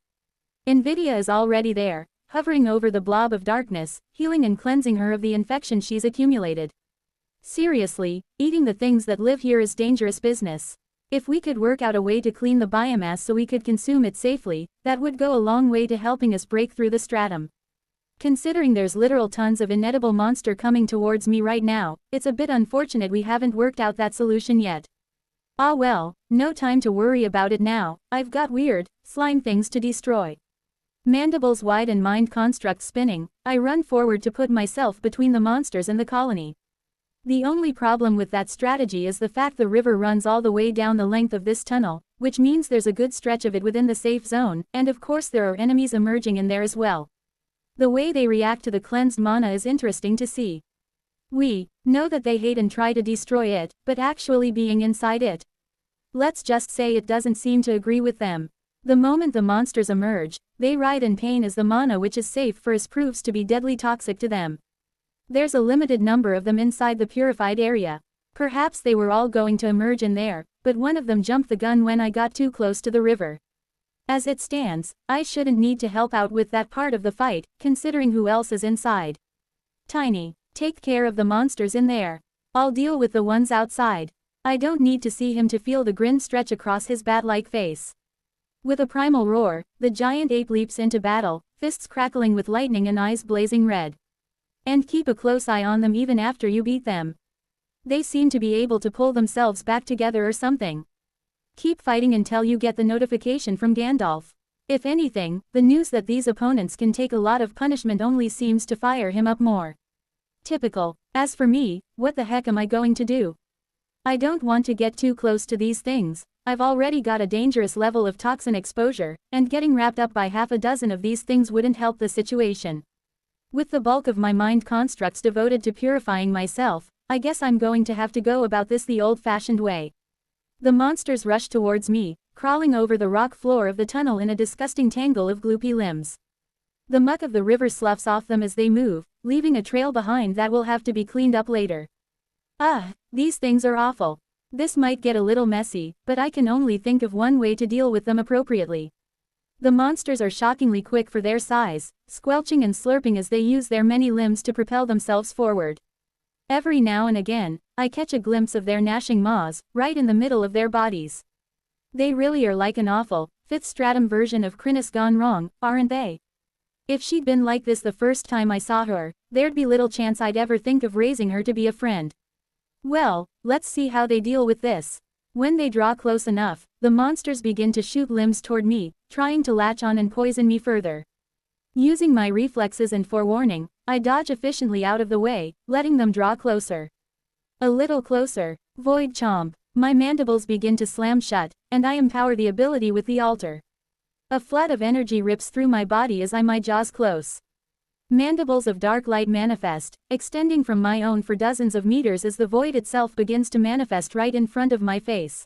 Nvidia is already there, hovering over the blob of darkness, healing and cleansing her of the infection she's accumulated. Seriously, eating the things that live here is dangerous business. If we could work out a way to clean the biomass so we could consume it safely, that would go a long way to helping us break through the stratum. Considering there's literal tons of inedible monster coming towards me right now, it's a bit unfortunate we haven't worked out that solution yet. Ah well, no time to worry about it now, I've got weird, slime things to destroy. Mandibles wide and mind construct spinning, I run forward to put myself between the monsters and the colony. The only problem with that strategy is the fact the river runs all the way down the length of this tunnel, which means there's a good stretch of it within the safe zone, and of course there are enemies emerging in there as well. The way they react to the cleansed mana is interesting to see. We know that they hate and try to destroy it, but actually being inside it, let's just say it doesn't seem to agree with them. The moment the monsters emerge, they writhe in pain as the mana which is safe for us proves to be deadly toxic to them. There's a limited number of them inside the purified area. Perhaps they were all going to emerge in there, but one of them jumped the gun when I got too close to the river. As it stands, I shouldn't need to help out with that part of the fight, considering who else is inside. Tiny, take care of the monsters in there. I'll deal with the ones outside. I don't need to see him to feel the grin stretch across his bat-like face. With a primal roar, the giant ape leaps into battle, fists crackling with lightning and eyes blazing red. And keep a close eye on them even after you beat them. They seem to be able to pull themselves back together or something. Keep fighting until you get the notification from Gandalf. If anything, the news that these opponents can take a lot of punishment only seems to fire him up more. Typical. As for me, what the heck am I going to do? I don't want to get too close to these things. I've already got a dangerous level of toxin exposure, and getting wrapped up by half a dozen of these things wouldn't help the situation. With the bulk of my mind constructs devoted to purifying myself, I guess I'm going to have to go about this the old-fashioned way. The monsters rush towards me, crawling over the rock floor of the tunnel in a disgusting tangle of gloopy limbs. The muck of the river sloughs off them as they move, leaving a trail behind that will have to be cleaned up later. These things are awful. This might get a little messy, but I can only think of one way to deal with them appropriately. The monsters are shockingly quick for their size, squelching and slurping as they use their many limbs to propel themselves forward. Every now and again, I catch a glimpse of their gnashing maws, right in the middle of their bodies. They really are like an awful, 5th stratum version of Chrysalis gone wrong, aren't they? If she'd been like this the first time I saw her, there'd be little chance I'd ever think of raising her to be a friend. Well, let's see how they deal with this. When they draw close enough, the monsters begin to shoot limbs toward me, trying to latch on and poison me further. Using my reflexes and forewarning, I dodge efficiently out of the way, letting them draw closer. A little closer. Void chomp. My mandibles begin to slam shut, and I empower the ability with the altar. A flood of energy rips through my body as my jaws close. Mandibles of dark light manifest, extending from my own for dozens of meters as the void itself begins to manifest right in front of my face.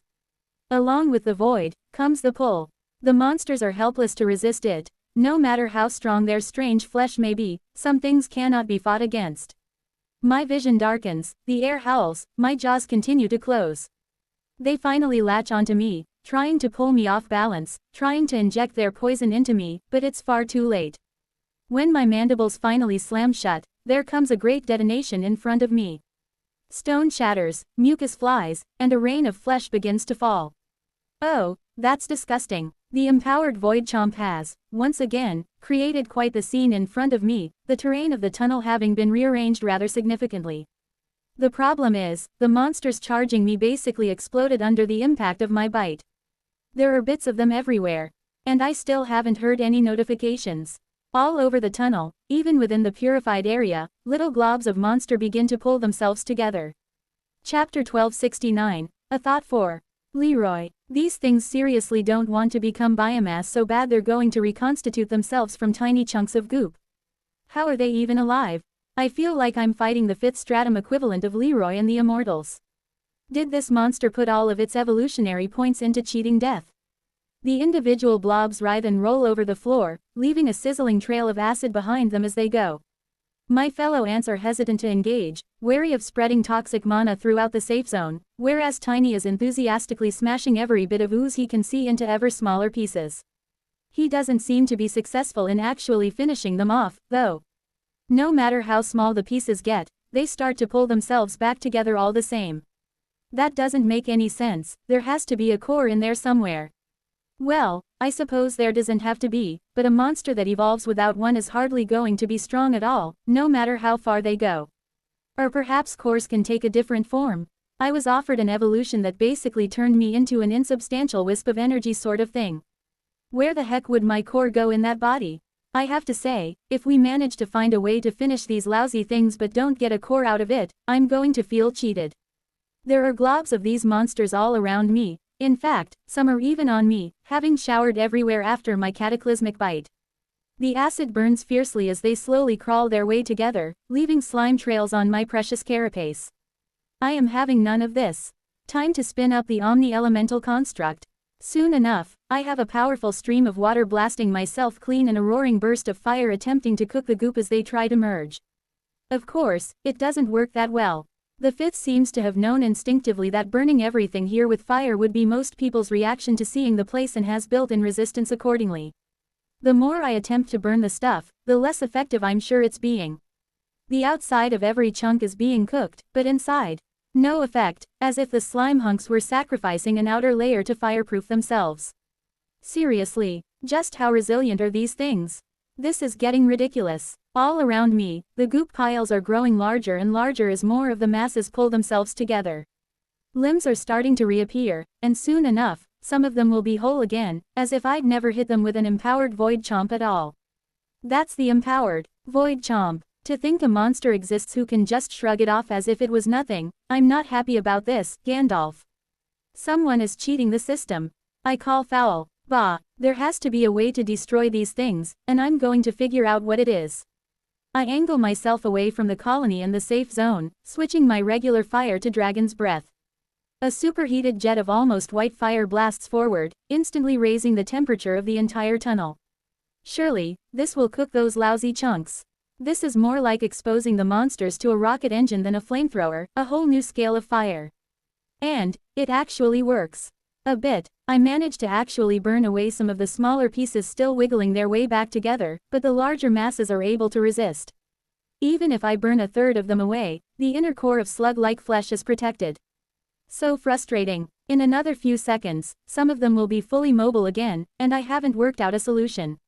Along with the void, comes the pull. The monsters are helpless to resist it. No matter how strong their strange flesh may be, some things cannot be fought against. My vision darkens, the air howls, my jaws continue to close. They finally latch onto me, trying to pull me off balance, trying to inject their poison into me, but it's far too late. When my mandibles finally slam shut, there comes a great detonation in front of me. Stone shatters, mucus flies, and a rain of flesh begins to fall. Oh, that's disgusting. The empowered Void Chomp has, once again, created quite the scene in front of me, the terrain of the tunnel having been rearranged rather significantly. The problem is, the monsters charging me basically exploded under the impact of my bite. There are bits of them everywhere. And I still haven't heard any notifications. All over the tunnel, even within the purified area, little globs of monster begin to pull themselves together. Chapter 1269, A Thought for Leroy. These things seriously don't want to become biomass so bad they're going to reconstitute themselves from tiny chunks of goop. How are they even alive? I feel like I'm fighting the 5th stratum equivalent of Leroy and the Immortals. Did this monster put all of its evolutionary points into cheating death? The individual blobs writhe and roll over the floor, leaving a sizzling trail of acid behind them as they go. My fellow ants are hesitant to engage, wary of spreading toxic mana throughout the safe zone, whereas Tiny is enthusiastically smashing every bit of ooze he can see into ever smaller pieces. He doesn't seem to be successful in actually finishing them off, though. No matter how small the pieces get, they start to pull themselves back together all the same. That doesn't make any sense. There has to be a core in there somewhere. Well, I suppose there doesn't have to be, but a monster that evolves without one is hardly going to be strong at all, no matter how far they go. Or perhaps cores can take a different form. I was offered an evolution that basically turned me into an insubstantial wisp of energy sort of thing. Where the heck would my core go in that body? I have to say, if we manage to find a way to finish these lousy things but don't get a core out of it, I'm going to feel cheated. There are globs of these monsters all around me. In fact, some are even on me, having showered everywhere after my cataclysmic bite. The acid burns fiercely as they slowly crawl their way together, leaving slime trails on my precious carapace. I am having none of this. Time to spin up the omni-elemental construct. Soon enough, I have a powerful stream of water blasting myself clean and a roaring burst of fire attempting to cook the goop as they try to merge. Of course, it doesn't work that well. The fifth seems to have known instinctively that burning everything here with fire would be most people's reaction to seeing the place and has built in resistance accordingly. The more I attempt to burn the stuff, the less effective I'm sure it's being. The outside of every chunk is being cooked, but inside, no effect, as if the slime hunks were sacrificing an outer layer to fireproof themselves. Seriously, just how resilient are these things? This is getting ridiculous. All around me, the goop piles are growing larger and larger as more of the masses pull themselves together. Limbs are starting to reappear, and soon enough, some of them will be whole again, as if I'd never hit them with an empowered void chomp at all. That's the empowered void chomp. To think a monster exists who can just shrug it off as if it was nothing. I'm not happy about this, Gandalf. Someone is cheating the system. I call foul. Bah, there has to be a way to destroy these things, and I'm going to figure out what it is. I angle myself away from the colony and the safe zone, switching my regular fire to Dragon's Breath. A superheated jet of almost white fire blasts forward, instantly raising the temperature of the entire tunnel. Surely, this will cook those lousy chunks. This is more like exposing the monsters to a rocket engine than a flamethrower, a whole new scale of fire. And, it actually works. A bit. I managed to actually burn away some of the smaller pieces still wiggling their way back together, but the larger masses are able to resist. Even if I burn a third of them away, the inner core of slug-like flesh is protected. So frustrating. In another few seconds, some of them will be fully mobile again, and I haven't worked out a solution.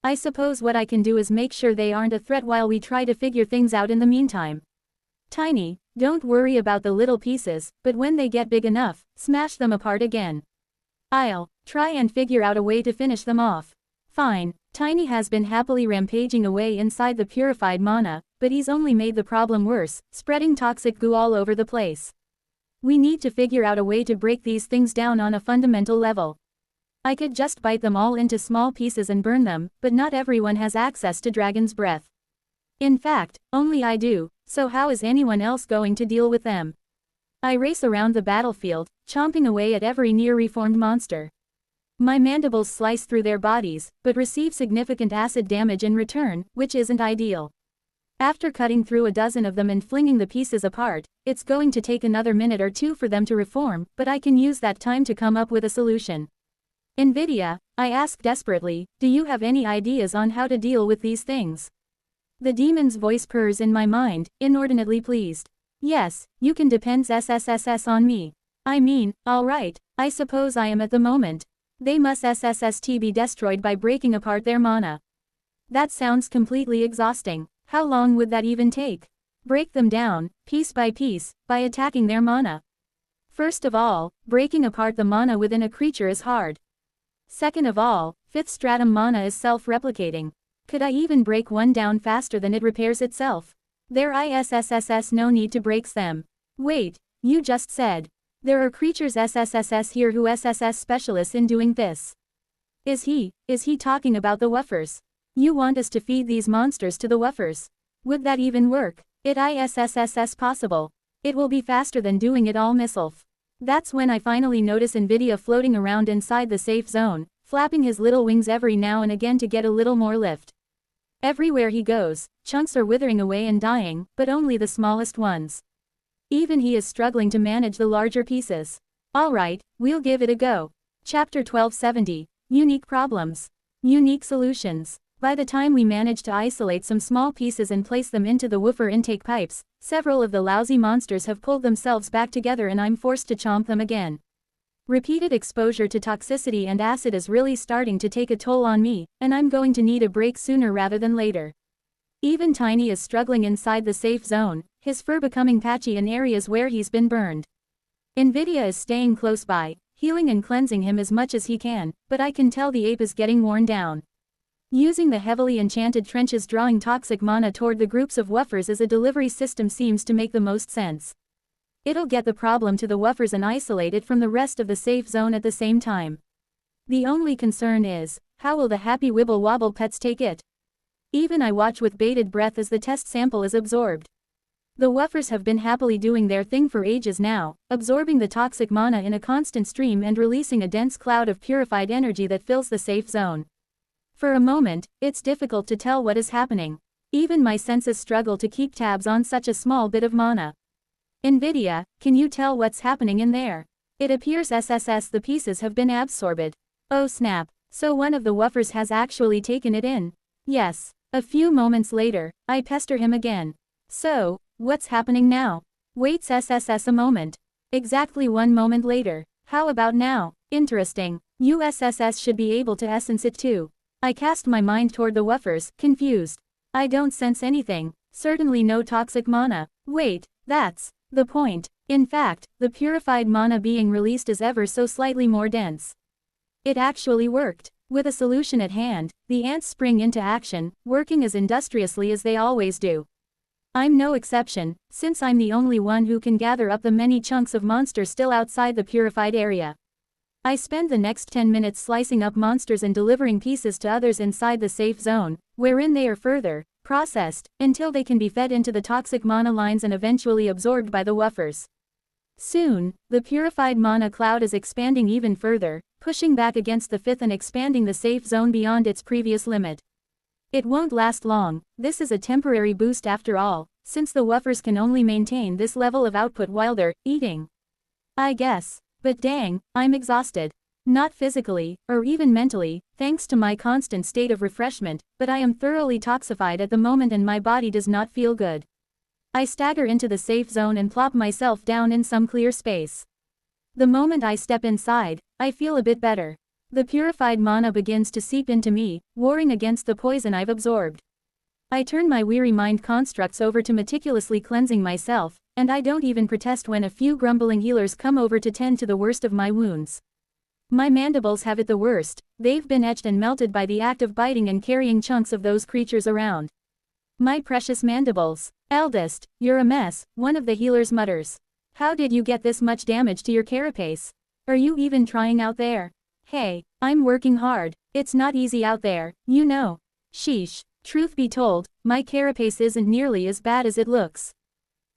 I suppose what I can do is make sure they aren't a threat while we try to figure things out in the meantime. Tiny, don't worry about the little pieces, but when they get big enough, smash them apart again. I'll try and figure out a way to finish them off. Fine. Tiny has been happily rampaging away inside the purified mana, but he's only made the problem worse, spreading toxic goo all over the place. We need to figure out a way to break these things down on a fundamental level. I could just bite them all into small pieces and burn them, but not everyone has access to Dragon's Breath. In fact, only I do, so how is anyone else going to deal with them? I race around the battlefield, chomping away at every near-reformed monster. My mandibles slice through their bodies, but receive significant acid damage in return, which isn't ideal. After cutting through a dozen of them and flinging the pieces apart, it's going to take another minute or two for them to reform, but I can use that time to come up with a solution. NVIDIA, I ask desperately, do you have any ideas on how to deal with these things? The demon's voice purrs in my mind, inordinately pleased. Yes, you can depend SSSS on me. I mean, alright, I suppose I am at the moment. They must SSST be destroyed by breaking apart their mana. That sounds completely exhausting. How long would that even take? Break them down, piece by piece, by attacking their mana. First of all, breaking apart the mana within a creature is hard. Second of all, 5th stratum mana is self-replicating. Could I even break one down faster than it repairs itself? There ISSSS no need to breaks them. Wait, you just said. There are creatures SSSS here who SSS specialists in doing this. Is he talking about the woofers? You want us to feed these monsters to the woofers? Would that even work? It ISSSS possible. It will be faster than doing it all myself. That's when I finally notice NVIDIA floating around inside the safe zone, flapping his little wings every now and again to get a little more lift. Everywhere he goes, chunks are withering away and dying, but only the smallest ones. Even he is struggling to manage the larger pieces. Alright, we'll give it a go. Chapter 1270, Unique Problems. Unique Solutions. By the time we manage to isolate some small pieces and place them into the woofer intake pipes, several of the lousy monsters have pulled themselves back together and I'm forced to chomp them again. Repeated exposure to toxicity and acid is really starting to take a toll on me, and I'm going to need a break sooner rather than later. Even Tiny is struggling inside the safe zone, his fur becoming patchy in areas where he's been burned. NVIDIA is staying close by, healing and cleansing him as much as he can, but I can tell the ape is getting worn down. Using the heavily enchanted trenches drawing toxic mana toward the groups of woofers as a delivery system seems to make the most sense. It'll get the problem to the woofers and isolate it from the rest of the safe zone at the same time. The only concern is, how will the happy wibble wobble pets take it? Even I watch with bated breath as the test sample is absorbed. The woofers have been happily doing their thing for ages now, absorbing the toxic mana in a constant stream and releasing a dense cloud of purified energy that fills the safe zone. For a moment, it's difficult to tell what is happening. Even my senses struggle to keep tabs on such a small bit of mana. NVIDIA, can you tell what's happening in there? It appears the pieces have been absorbed. Oh snap, so one of the woofers has actually taken it in. Yes. A few moments later, I pester him again. So, what's happening now? Waits a moment. Exactly 1 moment later. How about now? Interesting. USSS should be able to essence it too. I cast my mind toward the woofers, confused. I don't sense anything. Certainly no toxic mana. Wait, that's the point. In fact, the purified mana being released is ever so slightly more dense. It actually worked. With a solution at hand, the ants spring into action, working as industriously as they always do. I'm no exception, since I'm the only one who can gather up the many chunks of monsters still outside the purified area. I spend the next 10 minutes slicing up monsters and delivering pieces to others inside the safe zone, wherein they are further processed, until they can be fed into the toxic mana lines and eventually absorbed by the woofers. Soon, the purified mana cloud is expanding even further, pushing back against the fifth and expanding the safe zone beyond its previous limit. It won't last long. This is a temporary boost after all, since the woofers can only maintain this level of output while they're eating. I guess. But dang, I'm exhausted. Not physically, or even mentally, thanks to my constant state of refreshment, but I am thoroughly toxified at the moment and my body does not feel good. I stagger into the safe zone and plop myself down in some clear space. The moment I step inside, I feel a bit better. The purified mana begins to seep into me, warring against the poison I've absorbed. I turn my weary mind constructs over to meticulously cleansing myself, and I don't even protest when a few grumbling healers come over to tend to the worst of my wounds. My mandibles have it the worst. They've been etched and melted by the act of biting and carrying chunks of those creatures around. My precious mandibles. Eldest, you're a mess, one of the healers mutters. How did you get this much damage to your carapace? Are you even trying out there? Hey, I'm working hard. It's not easy out there, you know. Sheesh. Truth be told, my carapace isn't nearly as bad as it looks.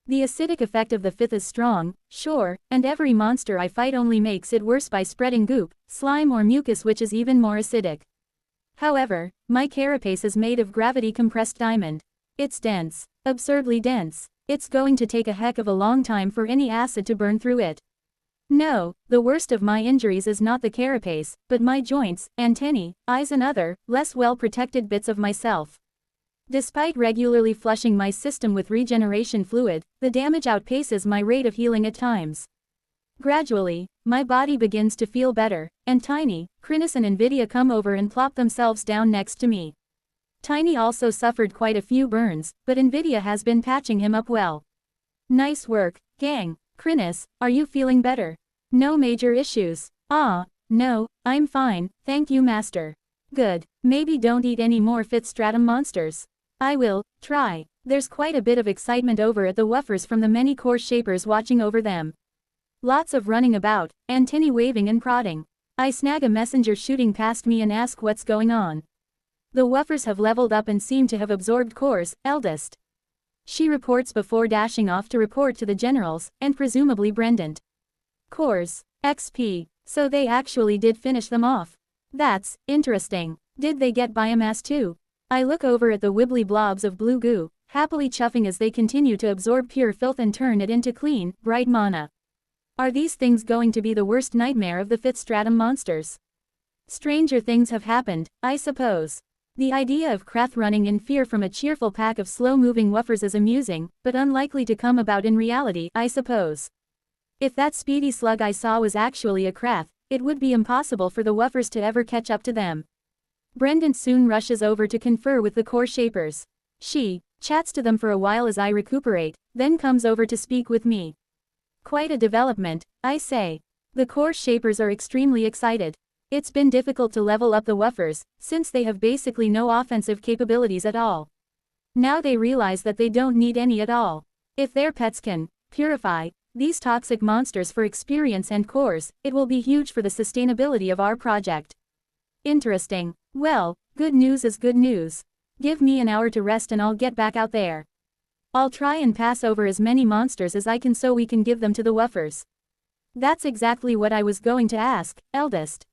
The acidic effect of the fifth is strong, sure, and every monster I fight only makes it worse by spreading goop, slime or mucus which is even more acidic. However, my carapace is made of gravity-compressed diamond. It's dense. Absurdly dense. It's going to take a heck of a long time for any acid to burn through it. No, the worst of my injuries is not the carapace, but my joints, antennae, eyes and other, less well-protected bits of myself. Despite regularly flushing my system with regeneration fluid, the damage outpaces my rate of healing at times. Gradually, my body begins to feel better, and Tiny, Chrysalis and NVIDIA come over and plop themselves down next to me. Tiny also suffered quite a few burns, but NVIDIA has been patching him up well. Nice work, gang. Chrysalis, are you feeling better? No major issues. No, I'm fine, thank you master. Good, maybe don't eat any more 5th stratum monsters. I will, try. There's quite a bit of excitement over at the woofers from the many core shapers watching over them. Lots of running about, antennae waving and prodding. I snag a messenger shooting past me and ask what's going on. The woofers have leveled up and seem to have absorbed cores, eldest. She reports before dashing off to report to the generals, and presumably Brendan. Cores. XP. So they actually did finish them off. That's interesting. Did they get biomass too? I look over at the wibbly blobs of blue goo, happily chuffing as they continue to absorb pure filth and turn it into clean, bright mana. Are these things going to be the worst nightmare of the 5th stratum monsters? Stranger things have happened, I suppose. The idea of Krath running in fear from a cheerful pack of slow-moving woofers is amusing, but unlikely to come about in reality, I suppose. If that speedy slug I saw was actually a Krath, it would be impossible for the woofers to ever catch up to them. Brendan soon rushes over to confer with the core shapers. She chats to them for a while as I recuperate, then comes over to speak with me. Quite a development, I say. The core shapers are extremely excited. It's been difficult to level up the woofers, since they have basically no offensive capabilities at all. Now they realize that they don't need any at all. If their pets can purify these toxic monsters for experience and cores, it will be huge for the sustainability of our project. Interesting. Well, good news is good news. Give me an hour to rest and I'll get back out there. I'll try and pass over as many monsters as I can so we can give them to the woofers. That's exactly what I was going to ask, eldest.